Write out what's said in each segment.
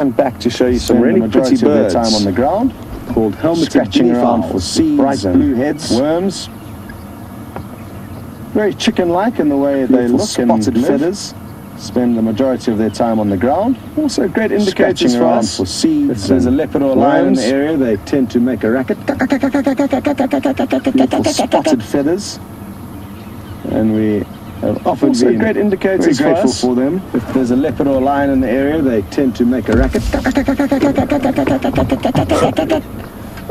And back to show you some really pretty birds time on the ground, called helmeted scratching around for seeds, bright and blue heads, worms. Very chicken-like in the way they look, spotted and feathers. spend the majority of their time on the ground. Also great indicators Scratching for around us. for seeds. If there's a and leopard or a lion in the worms. area, they tend to make a racket. Beautiful spotted feathers, and we have often Also been great indicators very for grateful us. for them. If there's a leopard or a lion in the area, they tend to make a racket.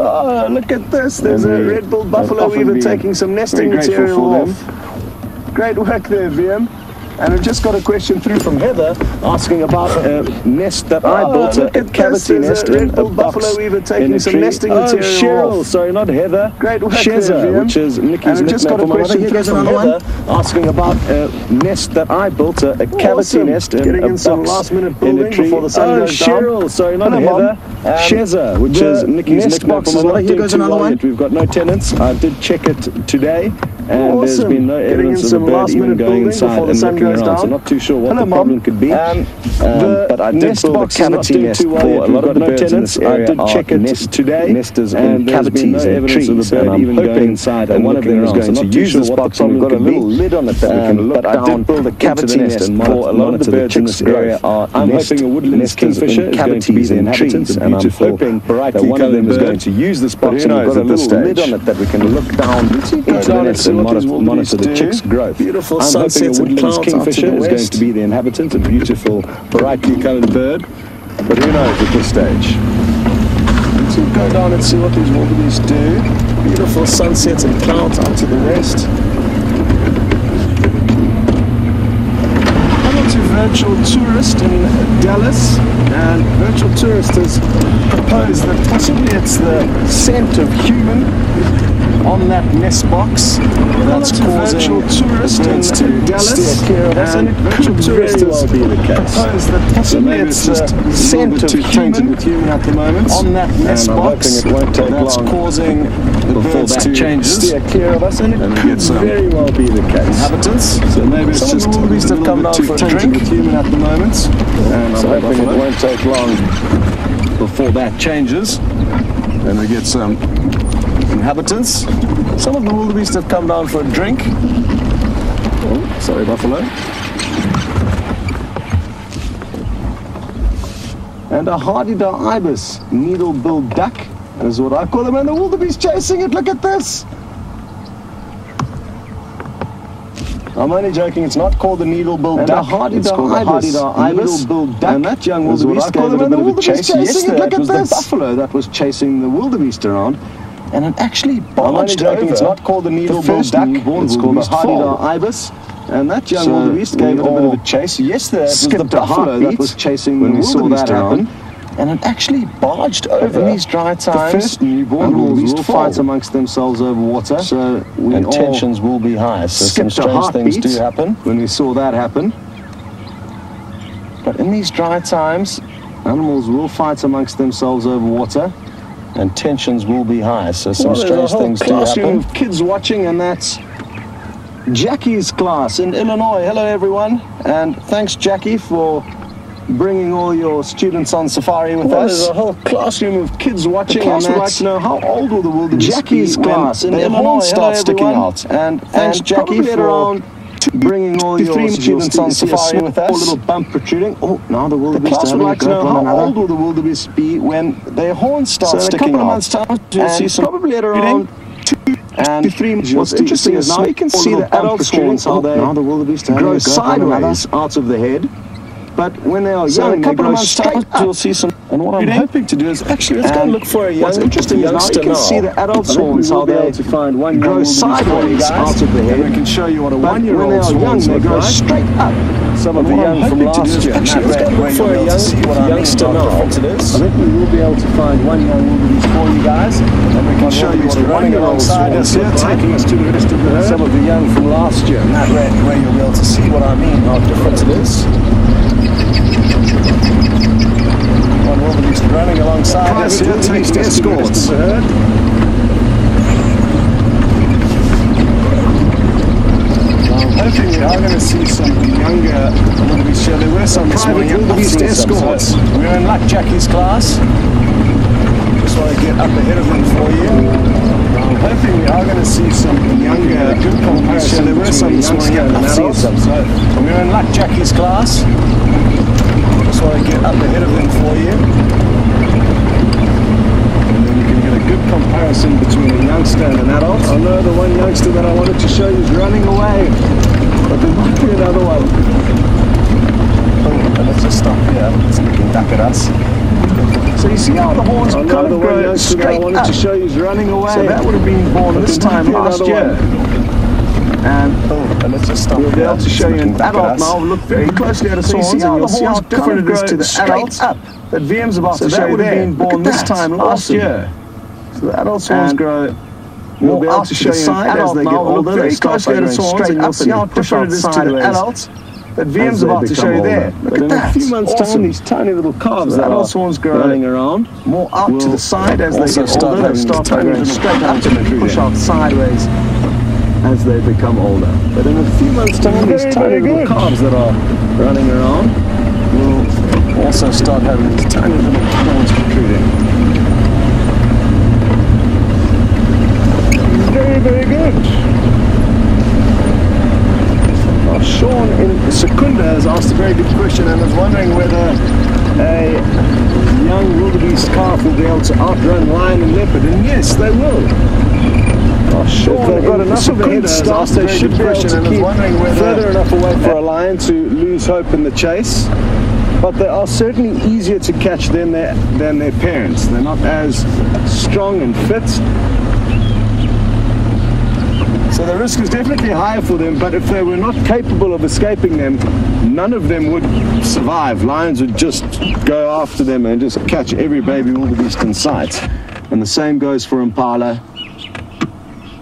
Oh, look at this. There's a And we red-billed have buffalo often weaver been taking some nesting very grateful material for off. Great work there, VM. And we've just got a question through from Heather asking about a nest that I built, look a at cavity this. nest There's a in a red-billed box buffalo weaver in taking a some tree. nesting Oh, material Cheryl, off. sorry, not Heather. Great work Sheza, there, VM. which is Nikki's And we've just nickname got a for my mother. question Here through goes from another Heather one asking about a nest that I built, a cavity Awesome. nest in Getting a in some box last-minute in a building tree. before the sun Oh, goes down. Cheryl, sorry, not Hello, Mom. Heather. Sheza, which the is Nikki's nest nickname box for is my not mother. here Doing goes too another well one. yet. We've got no tenants. I did check it today, and there's Awesome. been no Getting in evidence of a some bird even last-minute going building inside before the and sun looking goes around. So down. not too sure what Hello, the Mom. problem could be. The But I did nest build a box is not cavity doing nest too well for yet. a We've lot got of the no birds in tenants. this I area did are check it today. Nesters in and there's been cavities no in evidence trees, of the bird and I'm even going hoping inside that and one of looking them is around. going So to not too use sure this what the box, and problem we've got a could be. little lid on it that we can look But I down did build a into cavity the nest nest and for a lot of monitor the birds in this chicks' area growth. are I'm nest hoping a woodland nesters kingfisher in is going to be cavities the in inhabitants, trees, and and I'm I'm hoping hoping that one of them is going to use this box, and who we've knows got a at this little lid stage. on it that we can look down into the down and nest see and what these monitor the wildebeest chicks' do. growth. Beautiful I'm hoping a sunsets and woodland clouds out to kingfisher the is going west. to be the inhabitant, a beautiful, brightly coloured bird, but who knows at this stage. Let's go down and see what these wildebeest do. Beautiful sunsets and clouds out to the west. I went to Virtual Tourist in Dallas, and Virtual Tourist has proposed that possibly it's the scent of human on that nest box that's causing Virtual Tourist birds to in Dallas, steer clear of us, and it Virtual could Tourist very has well be the case. proposed that possibly maybe it's it's just the a scent little of bit too tainted human with human at the moment. on that nest And I'm box hoping it won't take that's long causing the before birds that to changes, steer clear of us, and it and we could get some very well be the case. inhabitants. So maybe it's Some of just the wildebeest a have little come bit down too for a tainted drink. with human at the moment, and I'm So hoping it buffalo. won't take long before that changes, and we get some inhabitants. Some of the wildebeest have come down for a drink. Oh, sorry, buffalo. And a hardy-dar ibis, needle-billed duck, is what I call them, and the wildebeest chasing it. Look at this. I'm only joking. It's not called the needle-billed duck. It's called the hardy-dar ibis, needle-billed duck. And that young wildebeest gave it a bit of a chase yesterday. Look It at was this. the buffalo that was chasing the wildebeest around. And it actually I'm only barged joking. over. It's not called the needle-billed duck. It's called the hardy-dar ibis. And that young wildebeest gave it a bit of a chase yesterday. It was the buffalo that was chasing when we saw that happen. And it actually barged over. In these dry times, the first newborn wildebeest will will fight amongst themselves over water. So we and all tensions will be high. So some skipped a strange things heartbeat do happen. when we saw that happen. But in these dry times, Animals will fight amongst themselves over water. and tensions will be high. So some Well, there's strange a whole things do classroom happen. of kids watching, and that's Jackie's class in Illinois. Hello, everyone, and thanks, Jackie, for bringing all your students on safari with Well, us. there's a whole classroom of kids watching, class and would like that's to know how old will the wildebeest Jackie's be when class in their Illinois. horns Hello, start sticking everyone. out. And thanks, And Jackie, probably at for around bringing all your 3 students you'll on see a safari small with us. Little bump protruding. Oh, now the wildebeest class are would having a like to go know at one how another. old will the wildebeest be when their horns start So in a sticking couple of out? months' time, you'll And see some probably at around 2 to 3 months. What's interesting is now you can see the adults' horns, how they now the wildebeest are grow having a go at one another. sideways out of the head. But when they are So young, in a they couple grow of months' straight time, up. you'll see some. And what I'm Reading. hoping to do is actually let's go and And look for a young what's interesting is now youngster you can see the adults' horns, how they to find one grow sideways out of the head. And we can show you what a But when they one-year-old's are young, horns they look grow like. straight up. Some of And the what I'm young from hoping to do last is year. actually Let's go where look you'll for be a able to young see what I mean, youngster how now. different it is. I think we will be able to find one young wildebeest for you guys, and we can show you what a running one-year-old's alongside horns us here, look like. taking us to the rest of the herd. Some of the young from last year, and that way you'll be able to see what I mean, how different it is. One wildebeest running alongside us here, taking us to the rest of the herd. I'm hoping we are going to see some younger wildebeest here. There were some this morning. wildebeest escorts. So we're in luck, Jackie's class. Just want to get up ahead of them for you. I'm hoping we are going to see some younger wildebeest here. There were some this morning. I've seen some. So we're in luck, Jackie's class. Just want to get up ahead of them for you. And then you can get a good comparison between a youngster and an adult. I know the one youngster that I wanted to show you is running away, but there might be another one. Oh, let's just stop here. It's looking back at us. So you see how the horns I kind know of the one go youngster that I straight wanted up. to show you is running away. So that would have been born this time last year. And let's just stop we'll be able to show you an back at adult us. now. Look very closely at his So you horns, see how and you'll the see how horns different it is to the straight adults up. that VM's about So to that show you would have there. been Look born at this that. time last Awesome. year. So the adults horns And grow we'll more be able out to to show the you an side as adult they now. get We'll look older. very They start closely at going its horns, straight and up, you'll see and how how different different it it is is to to the the adults. adults that VM's they about to show become you there. older. Look But at in a that. few months' Awesome. time, these tiny little calves So the that adults are horns grow running around more out to will the side as they also get start older. They having start these tiny going little straight up calves and then push out sideways as they become older. But in a few months' time, these Very, tiny very little good. calves that are running around will also start having these tiny little horns protruding. Very, very good. Sean in Secunda has asked a very good question and is wondering whether a young wildebeest calf will be able to outrun lion and leopard, and yes, they will. Sean, If they've got in enough of a head Secunda start, asked a they very should good be able question to and is keep wondering whether further enough away for a lion to lose hope in the chase. But they are certainly easier to catch than their parents. They're not as strong and fit. So the risk is definitely higher for them, but if they were not capable of escaping them, none of them would survive. Lions would just go after them and just catch every baby wildebeest in sight. And the same goes for impala.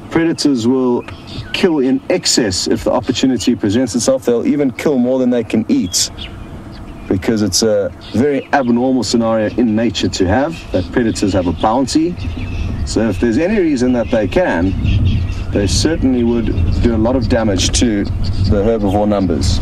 Predators will kill in excess if the opportunity presents itself. They'll even kill more than they can eat, because it's a very abnormal scenario in nature to have, that predators have a bounty. So if there's any reason that they can, they certainly would do a lot of damage to the herbivore numbers.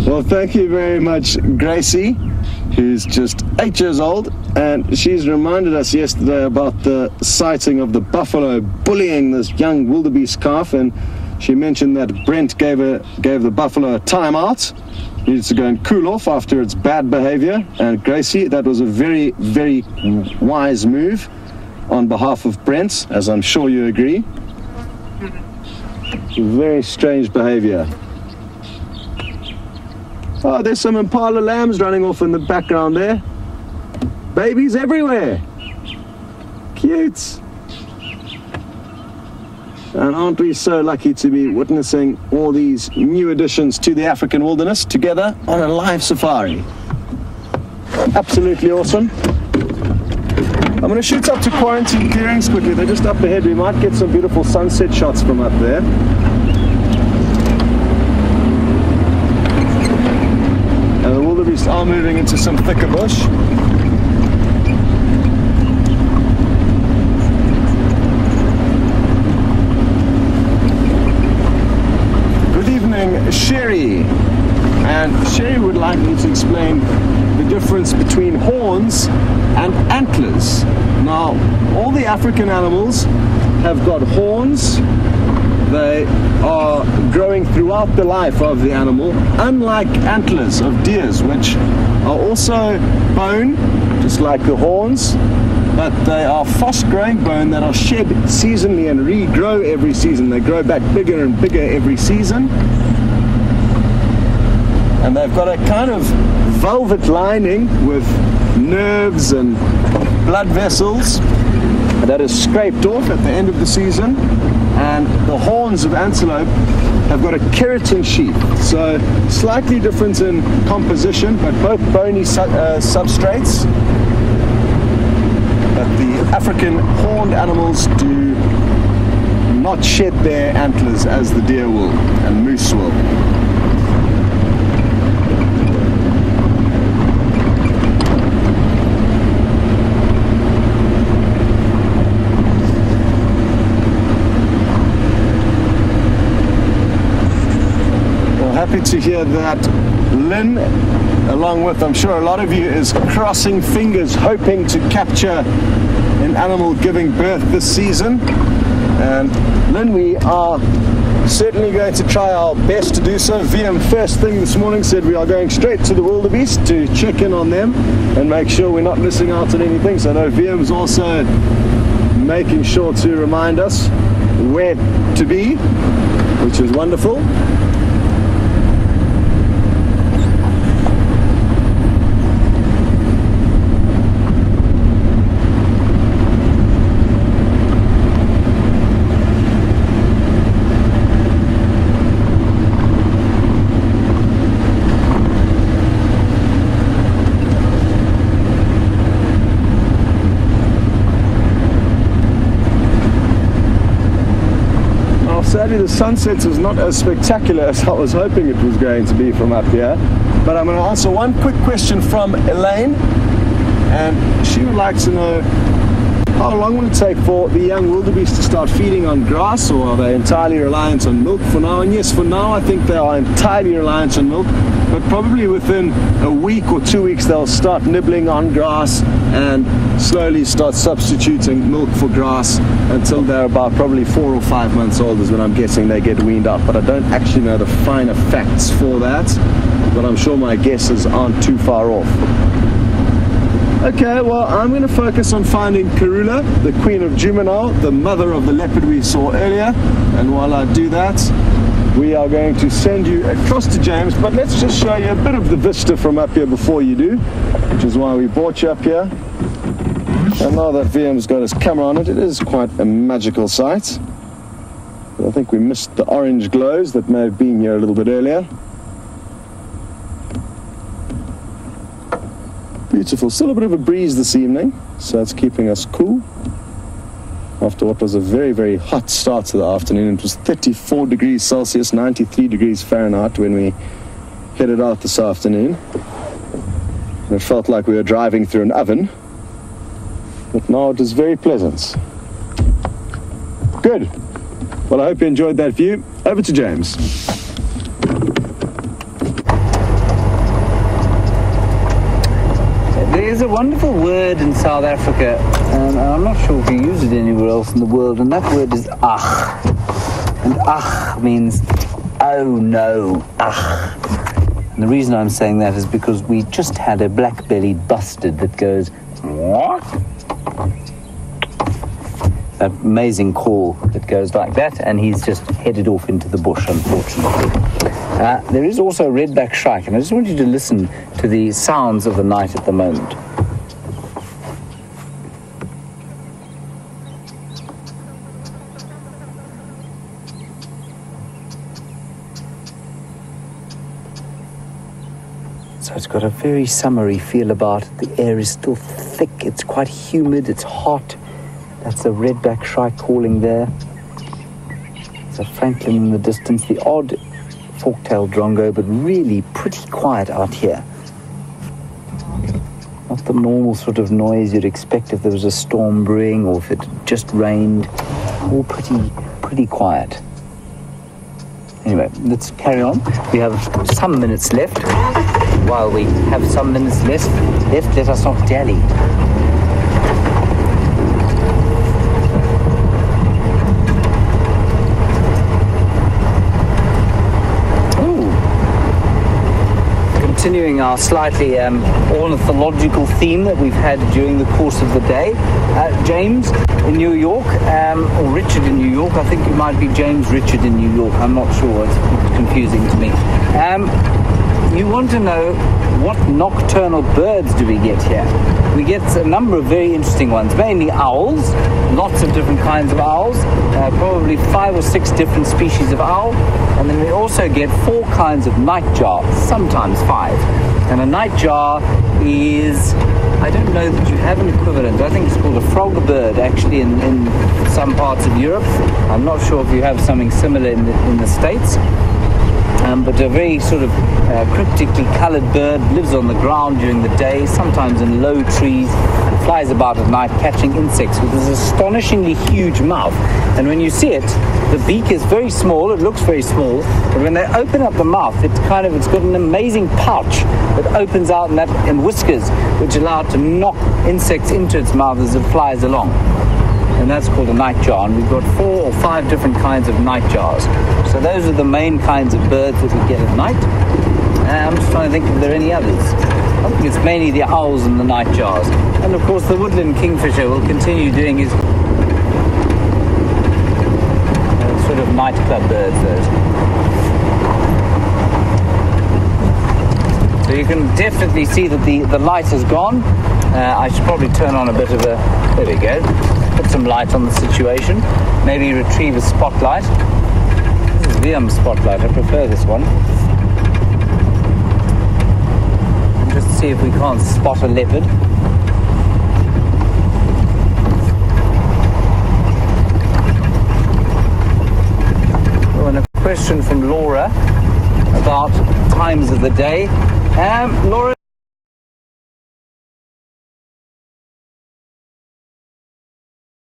Well, thank you very much, Gracie, who's just 8 years old, and she's reminded us yesterday about the sighting of the buffalo bullying this young wildebeest calf, and she mentioned that Brent gave the buffalo a timeout. Needed to go and cool off after its bad behavior. And Gracie, that was a very, very wise move on behalf of Brent, as I'm sure you agree. Very strange behavior. Oh, there's some impala lambs running off in the background there. Babies everywhere. Cute. And aren't we so lucky to be witnessing all these new additions to the African wilderness together on a live safari? Absolutely awesome. I'm going to shoot up to quarantine clearings quickly. They're just up ahead. We might get some beautiful sunset shots from up there. And the wildebeest are moving into some thicker bush. Sherry, and Sherry would like me to explain the difference between horns and antlers. Now, all the African animals have got horns. They are growing throughout the life of the animal, unlike antlers of deers, which are also bone, just like the horns, but they are fast-growing bone that are shed seasonally and regrow every season. They grow back bigger and bigger every season. And they've got a kind of velvet lining with nerves and blood vessels that is scraped off at the end of the season. And the horns of antelope have got a keratin sheath, so slightly different in composition, but both bony substrates. But the African horned animals do not shed their antlers as the deer will and moose will. to hear that Lynn, along with I'm sure a lot of you, is crossing fingers hoping to capture an animal giving birth this season. And Lynn, we are certainly going to try our best to do so. VM first thing this morning said we are going straight to the wildebeest to check in on them and make sure we're not missing out on anything. So I know VM's also making sure to remind us where to be, which is wonderful. Sadly, the sunset is not as spectacular as I was hoping it was going to be from up here. But I'm going to answer one quick question from Elaine, and she would like to know how long will it take for the young wildebeest to start feeding on grass, or are they entirely reliant on milk for now? And yes, for now I think they are entirely reliant on milk, but probably within a week or 2 weeks they'll start nibbling on grass and slowly start substituting milk for grass until they're about probably 4 or 5 months old is when I'm guessing they get weaned out. But I don't actually know the finer facts for that, but I'm sure my guesses aren't too far off. Okay, well, I'm going to focus on finding Karula, the queen of Juvenile, the mother of the leopard we saw earlier. And while I do that, we are going to send you across to James, but let's just show you a bit of the vista from up here before you do, which is why we brought you up here. And now that VM's got his camera on it, it is quite a magical sight. But I think we missed the orange glows that may have been here a little bit earlier. Beautiful. Still a bit of a breeze this evening, so it's keeping us cool after what was a very, very hot start to the afternoon. It was 34 degrees Celsius, 93 degrees Fahrenheit when we headed out this afternoon. And it felt like we were driving through an oven, but now it is very pleasant. Good. Well, I hope you enjoyed that view. Over to James. There's a wonderful word in South Africa, and I'm not sure if you use it anywhere else in the world, and that word is ach. And ach means, oh no, ach. And the reason I'm saying that is because we just had a black-bellied bustard that goes, what? That amazing call that goes like that, and he's just headed off into the bush, unfortunately. There is also a redback shrike, and I just want you to listen to the sounds of the night at the moment. So it's got a very summery feel about it. The air is still thick, it's quite humid, it's hot. That's a redback shrike calling there. There's a francolin in the distance, the odd fork-tailed drongo, but really pretty quiet out here. Not the normal sort of noise you'd expect if there was a storm brewing or if it just rained. All pretty quiet. Anyway, let's carry on. We have some minutes left. While we have some minutes left, let us not dally. Continuing our slightly ornithological theme that we've had during the course of the day. James in New York, or Richard in New York. I think it might be James Richard in New York. I'm not sure. It's confusing to me. You want to know what nocturnal birds do we get here? We get a number of very interesting ones, mainly owls, lots of different kinds of owls, probably 5 or 6 different species of owl, and then we also get 4 kinds of nightjar, sometimes 5. And a nightjar is, I don't know that you have an equivalent, I think it's called a frog bird actually in some parts of Europe. I'm not sure if you have something similar in the States. but a very sort of cryptically coloured bird, lives on the ground during the day, sometimes in low trees, and flies about at night catching insects with this astonishingly huge mouth. And when you see it, the beak is very small, it looks very small, but when they open up the mouth, it's got an amazing pouch that opens out and whiskers, which allow it to knock insects into its mouth as it flies along. And that's called a nightjar, and we've got 4 or 5 different kinds of nightjars. So those are the main kinds of birds that we get at night. I'm just trying to think if there are any others. I think it's mainly the owls and the nightjars. And of course the woodland kingfisher will continue doing his sort of nightclub birds, those. So you can definitely see that the light has gone. I should probably turn on a bit of a... There we go. Put some light on the situation. Maybe retrieve a spotlight. This is the spotlight. I prefer this one. And just see if we can't spot a leopard. Oh, and a question from Laura about times of the day. Laura,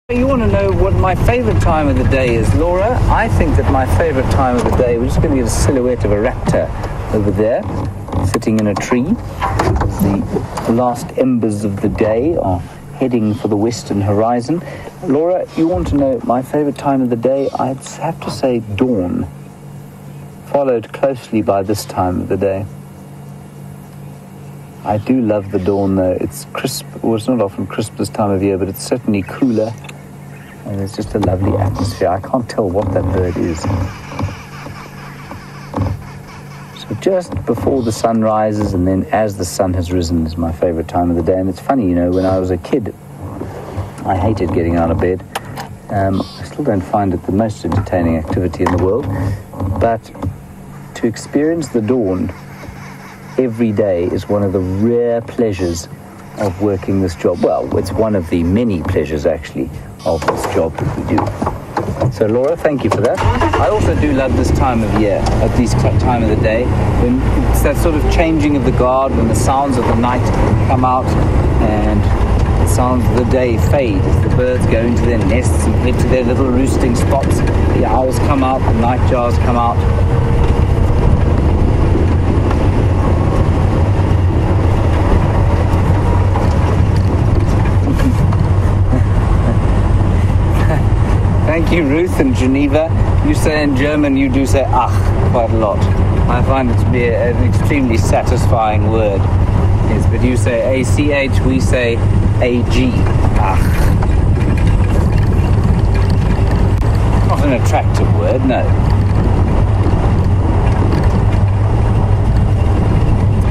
you want to know what my favorite time of the day is, Laura? I think that my favorite time of the day, we're just going to get a silhouette of a raptor over there, sitting in a tree. The last embers of the day are heading for the western horizon. Laura, you want to know my favorite time of the day? I'd have to say dawn, followed closely by this time of the day. I do love the dawn, though. It's crisp. Well, it's not often crisp this time of year, but it's certainly cooler. And it's just a lovely atmosphere. I can't tell what that bird is. So just before the sun rises and then as the sun has risen is my favorite time of the day. And it's funny, you know, when I was a kid, I hated getting out of bed. I still don't find it the most entertaining activity in the world. But to experience the dawn every day is one of the rare pleasures of working this job. Well, it's one of the many pleasures, actually, of this job that we do. So, Laura, thank you for that. I also do love this time of year, at this time of the day, when it's that sort of changing of the guard, when the sounds of the night come out and the sounds of the day fade as the birds go into their nests and head to their little roosting spots. The owls come out, the nightjars come out. Thank you, Ruth in Geneva. You say in German, you do say ach quite a lot. I find it to be an extremely satisfying word. Yes, but you say A-C-H, we say A-G, ach. Not an attractive word, no.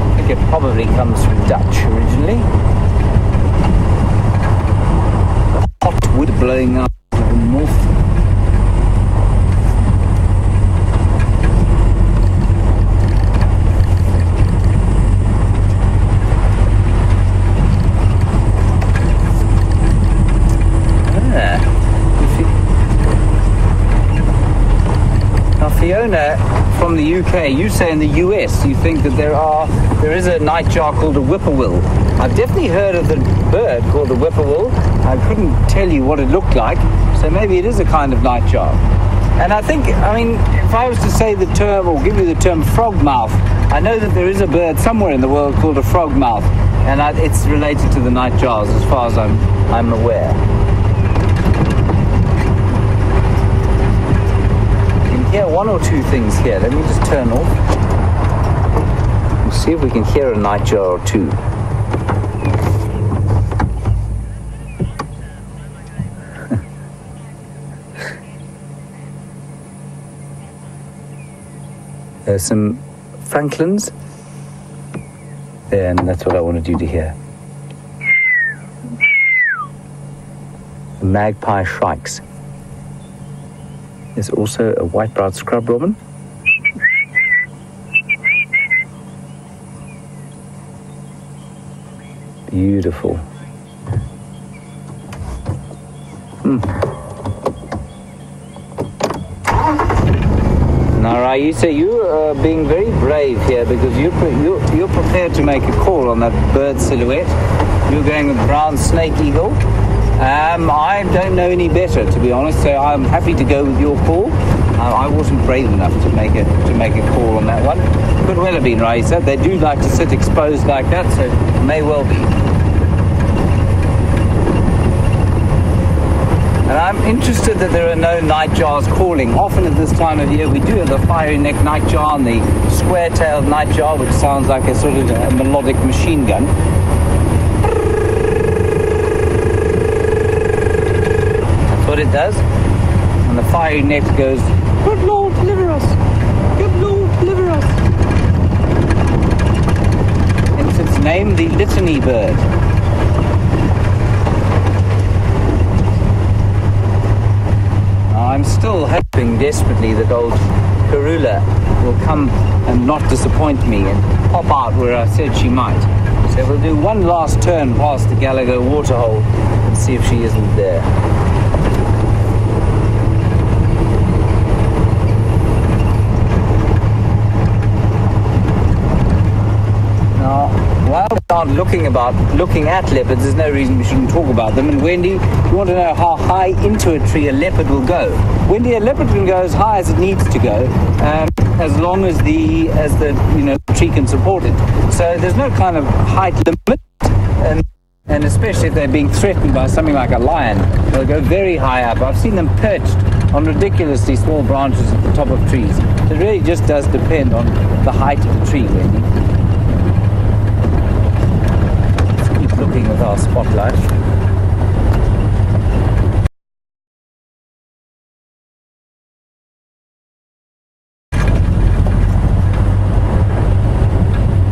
I think it probably comes from Dutch originally. Hot wood blowing up from the north. Fiona from the UK, you say in the US you think that there is a nightjar called a whippoorwill. I've definitely heard of the bird called the whippoorwill. I couldn't tell you what it looked like, so maybe it is a kind of nightjar. And I think, I mean, if I was to say the term or give you the term frogmouth, I know that there is a bird somewhere in the world called a frogmouth, and it's related to the nightjars as far as I'm aware. Hear one or two things here. Let me just turn off. We'll see if we can hear a nightjar or two. There's some francolins. And that's what I wanted you to hear. The magpie shrikes. There's also a white-browed scrub robin. Beautiful. All right, you say you are being very brave here because you're prepared to make a call on that bird silhouette. You're going with brown snake eagle. I don't know any better, to be honest, so I'm happy to go with your call. I wasn't brave enough to make a call on that one. Could well have been Raisa. They do like to sit exposed like that, so it may well be. And I'm interested that there are no nightjars calling. Often at this time of year we do have the fiery neck nightjar and the square-tailed nightjar, which sounds like a sort of a melodic machine gun. That's what it does. And the fiery neck goes, "Good Lord, deliver us! Good Lord, deliver us!" Hence its name, the litany bird. I'm still hoping desperately that old Karula will come and not disappoint me and pop out where I said she might. So we'll do one last turn past the Gallagher waterhole and see if she isn't there. While we aren't looking at leopards, there's no reason we shouldn't talk about them. And Wendy, you want to know how high into a tree a leopard will go? Wendy, a leopard can go as high as it needs to go, as long as the tree can support it. So there's no kind of height limit, and especially if they're being threatened by something like a lion, they'll go very high up. I've seen them perched on ridiculously small branches at the top of trees. So it really just does depend on the height of the tree, Wendy. Looking with our spotlight.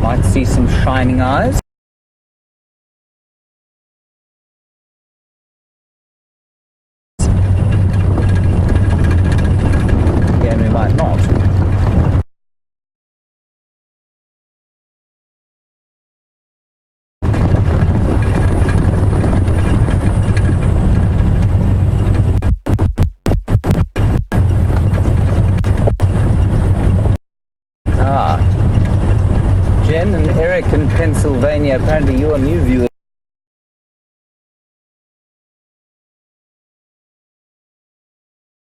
Might see some shining eyes. Again, we might not. Jen and Eric in Pennsylvania, apparently you're new viewers.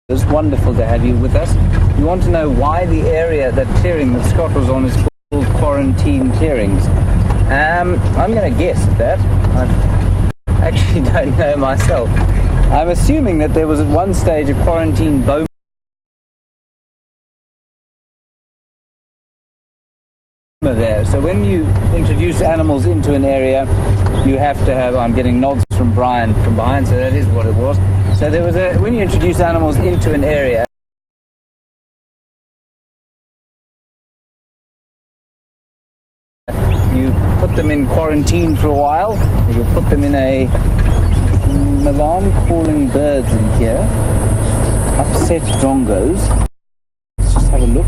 It's wonderful to have you with us. You want to know why the area, that clearing that Scott was on, is called Quarantine Clearings. I'm going to guess at that. I actually don't know myself. I'm assuming that there was at one stage a quarantine boma there. So when you introduce animals into an area, you have to have, I'm getting nods from Brian from behind, so that is what it was. So there was when you introduce animals into an area, you put them in quarantine for a while, you put them in a alarm calling birds in here, upset drongos. Let's just have a look.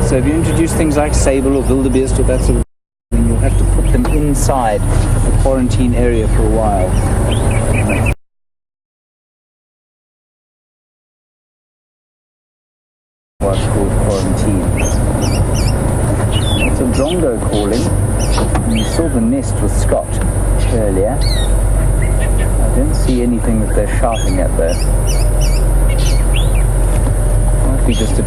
So if you introduce things like sable or wildebeest or that sort of thing, you'll have to put them inside the quarantine area for a while. What's called quarantine. It's a drongo calling. You saw the nest with Scott earlier. I don't see anything that they're shouting at there. Might be just a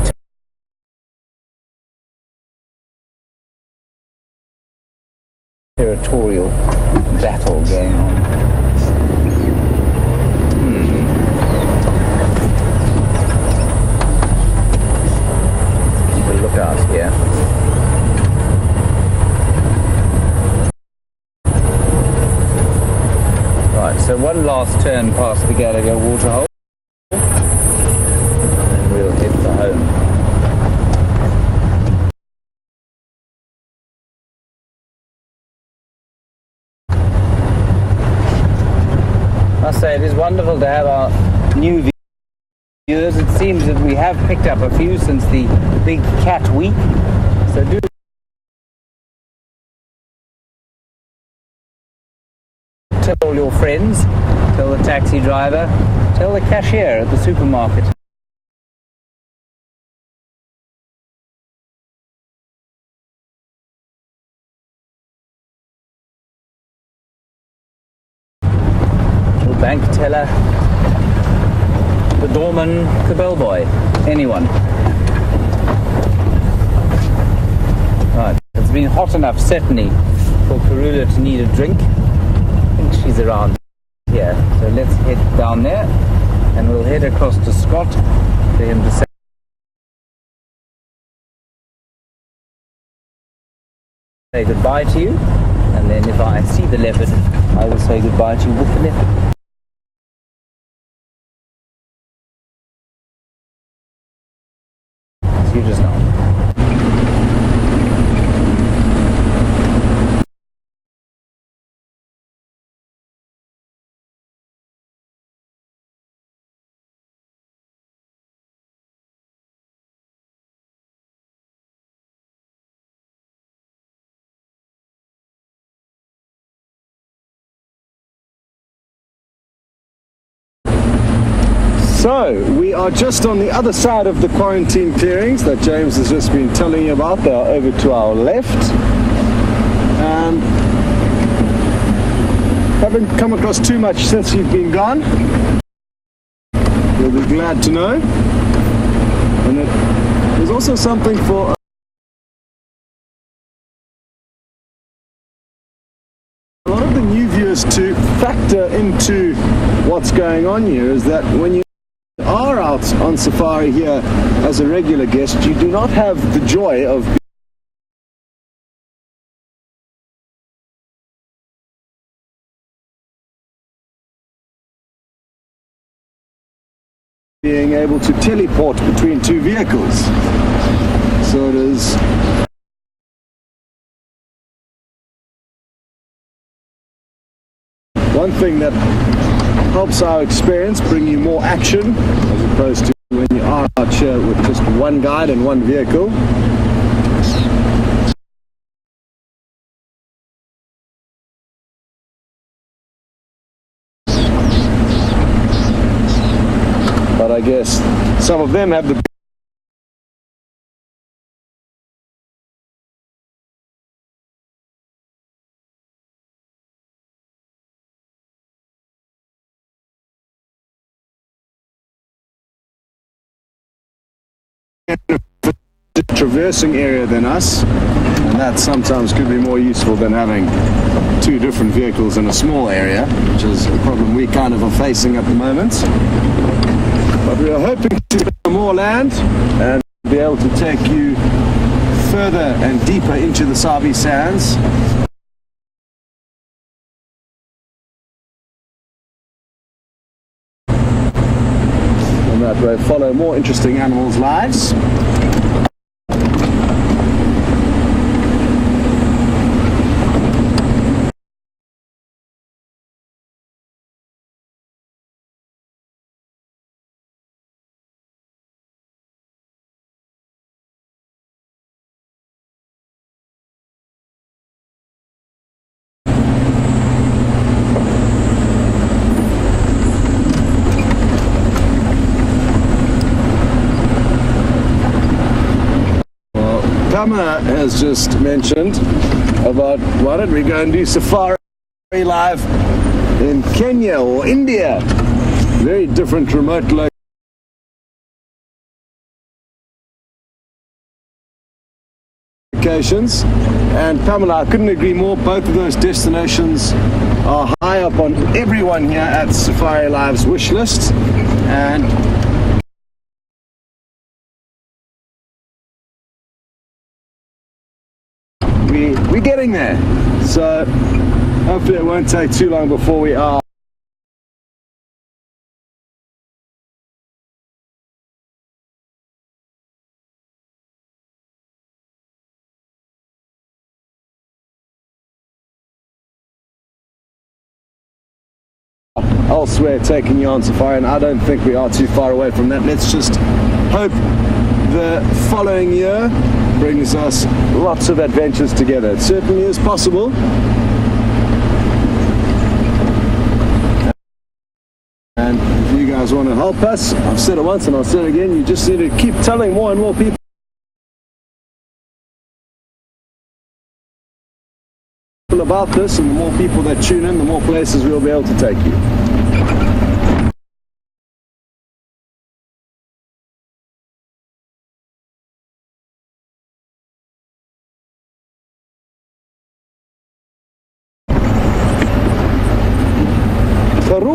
territorial battle going on. Keep a lookout here. Right, so one last turn past the Gallagher waterhole, and we'll head for home. I must say it is wonderful to have our new viewers. It seems that we have picked up a few since the big cat week. So do tell all your friends, tell the taxi driver, tell the cashier at the supermarket. bank teller, the doorman, the bellboy, anyone. Right, it's been hot enough certainly for Karula to need a drink. I think she's around here, so let's head down there and we'll head across to Scott for him to say goodbye to you, and then if I see the leopard I will say goodbye to you with the leopard. See you just now. So, we are just on the other side of the quarantine clearings that James has just been telling you about. They are over to our left. And haven't come across too much since you've been gone. You'll be glad to know. And there's also something for a lot of the new viewers to factor into what's going on here, is that when you are out on safari here as a regular guest, you do not have the joy of being able to teleport between two vehicles. So it is one thing that helps our experience, bring you more action as opposed to when you are out here with just one guide and one vehicle. But I guess some of them have the traversing area than us, and that sometimes could be more useful than having two different vehicles in a small area, which is a problem we kind of are facing at the moment. But we are hoping to get more land and be able to take you further and deeper into the Sabi Sands. And that way follow more interesting animals' lives. Tama has just mentioned about why don't we go and do safari live in Kenya or India. Very different remote locations. And Pamela, I couldn't agree more. Both of those destinations are high up on everyone here at Safari Live's wish list. And we're getting there, so hopefully it won't take too long before we are elsewhere taking you on safari, and I don't think we are too far away from that. Let's just hope the following year brings us lots of adventures together. It certainly is possible. And if you guys want to help us, I've said it once and I'll say it again, you just need to keep telling more and more people about this, and the more people that tune in, the more places we'll be able to take you.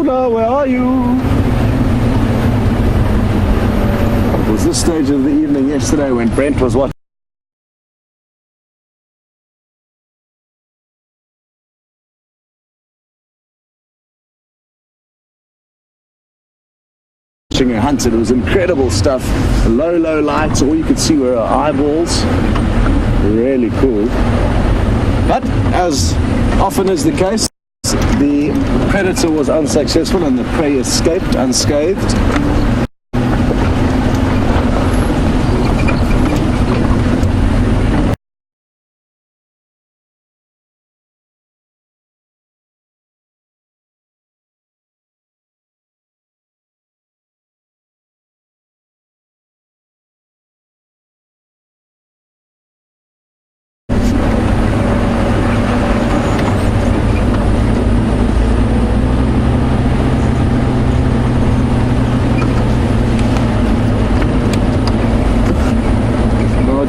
Karula, where are you? It was this stage of the evening yesterday when Brent was watching her hunt. It was incredible stuff. Low lights, all you could see were her eyeballs. Really cool. But as often is the case, the predator was unsuccessful and the prey escaped unscathed.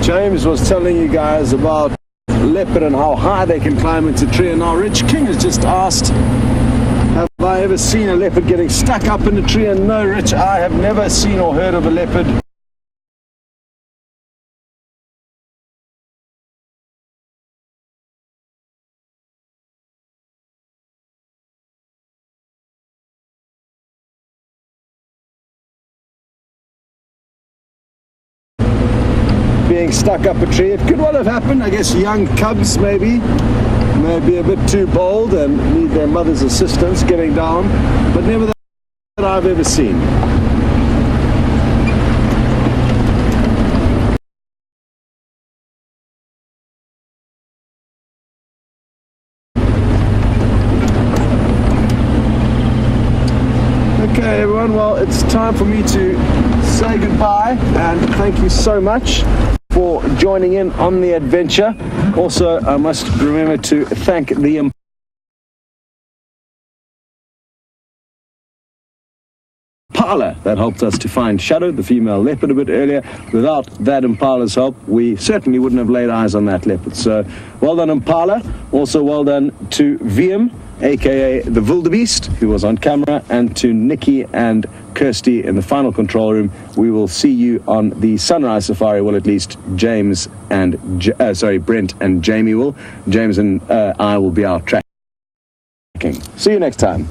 James was telling you guys about leopard and how high they can climb into a tree, and now Rich King has just asked, have I ever seen a leopard getting stuck up in a tree? And no, Rich, I have never seen or heard of a leopard being stuck up a tree. It could well have happened. I guess young cubs maybe be a bit too bold and need their mother's assistance getting down, but never that I've ever seen. Okay everyone, well it's time for me to say goodbye and thank you so much for joining in on the adventure. Also, I must remember to thank the impala that helped us to find Shadow, the female leopard, a bit earlier. Without that impala's help, we certainly wouldn't have laid eyes on that leopard. So, well done impala. Also, well done to VM, aka the Wildebeest, who was on camera, and to Nikki and Kirsty in the final control room. We will see you on the sunrise safari. Well, at least James and Brent and Jamie will. James and I will be out tracking. See you next time.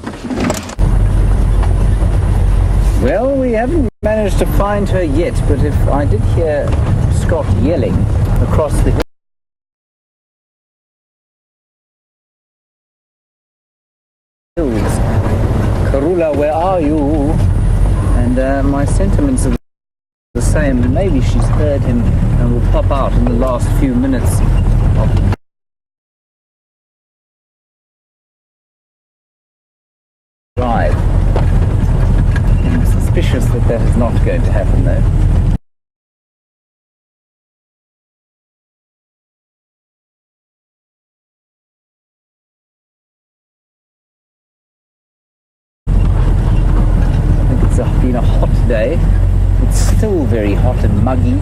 Well, we haven't managed to find her yet, but if I did hear Scott yelling across the hill. Karula, where are you? And my sentiments are the same. Maybe she's heard him and will pop out in the last few minutes of the drive. I'm suspicious that is not going to happen though. It's been a hot day. It's still very hot and muggy.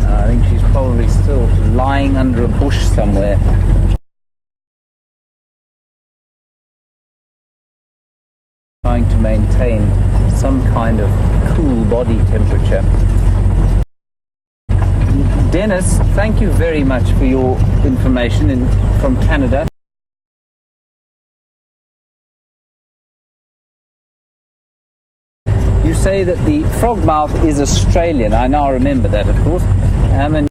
I think she's probably still lying under a bush somewhere. Trying to maintain some kind of cool body temperature. Dennis, thank you very much for your information from Canada. You say that the frogmouth is Australian. I now remember that, of course. And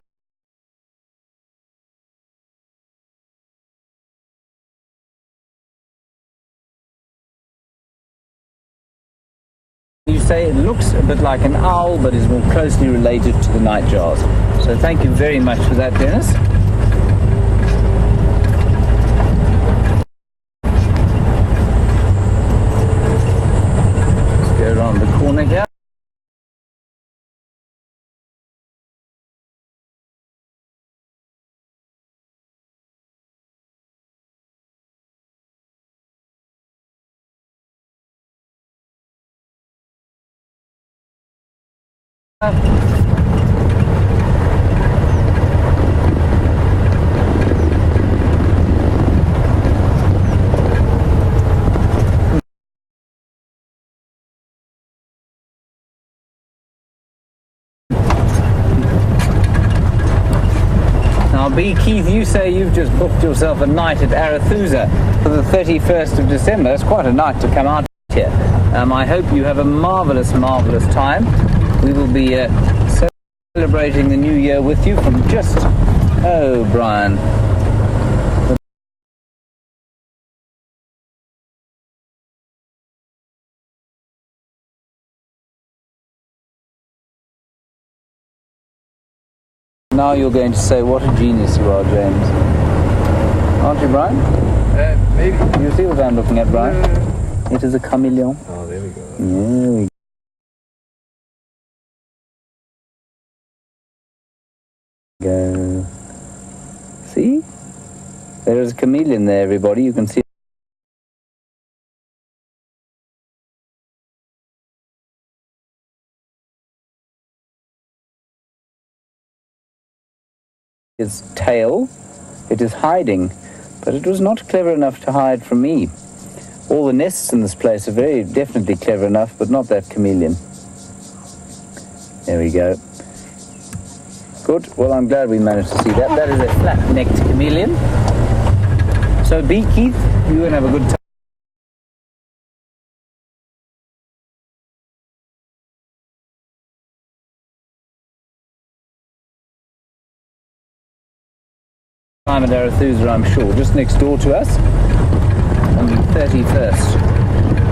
you say it looks a bit like an owl, but is more closely related to the nightjars. So thank you very much for that, Dennis. Around the corner here. B. Keith, you say you've just booked yourself a night at Arethusa for the 31st of December. That's quite a night to come out here. I hope you have a marvellous, marvellous time. We will be celebrating the new year with you from just... Oh, Brian. Now you're going to say what a genius you are, James. Aren't you, Brian? Maybe. You see what I'm looking at, Brian? It is a chameleon. Oh, there we go. There we go. See? There is a chameleon there, everybody. You can see. Its tail. It is hiding, but it was not clever enough to hide from me. All the nests in this place are very definitely clever enough, but not that chameleon. There we go. Good. Well, I'm glad we managed to see that. That is a flat-necked chameleon. So, B. Keith, you can have a good time. Time at Arethusa, I'm sure, just next door to us on the 31st.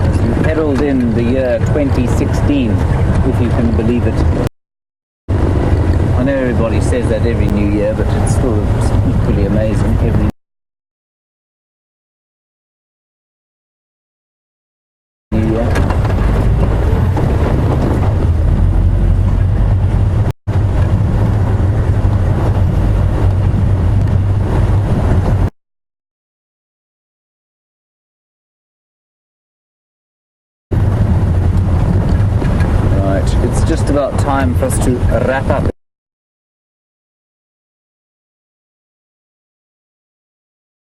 As we herald in the year 2016, if you can believe it. I know everybody says that every new year, but it's still equally amazing every new year. It's just about time for us to wrap up.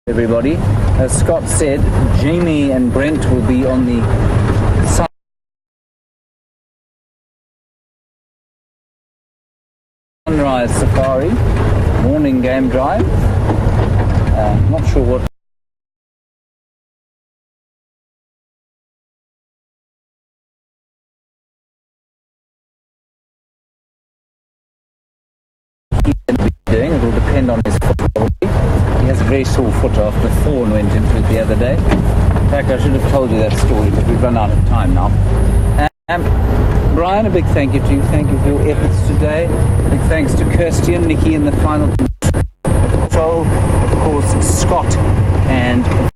Everybody, as Scott said, Jamie and Brent will be on the sunrise safari, morning game drive. Not sure what. Doing. It will depend on his foot probably. He has a very sore foot after Thorn went into it the other day. In fact, I should have told you that story, but we've run out of time now. Brian, a big thank you to you. Thank you for your efforts today. Big thanks to Kirsty and Nikki in the final control. Of course, Scott and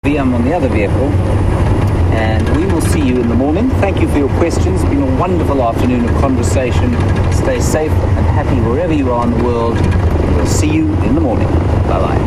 I'm on the other vehicle, and we will see you in the morning. Thank you for your questions. It's been a wonderful afternoon of conversation. Stay safe and happy wherever you are in the world. We'll see you in the morning. Bye-bye.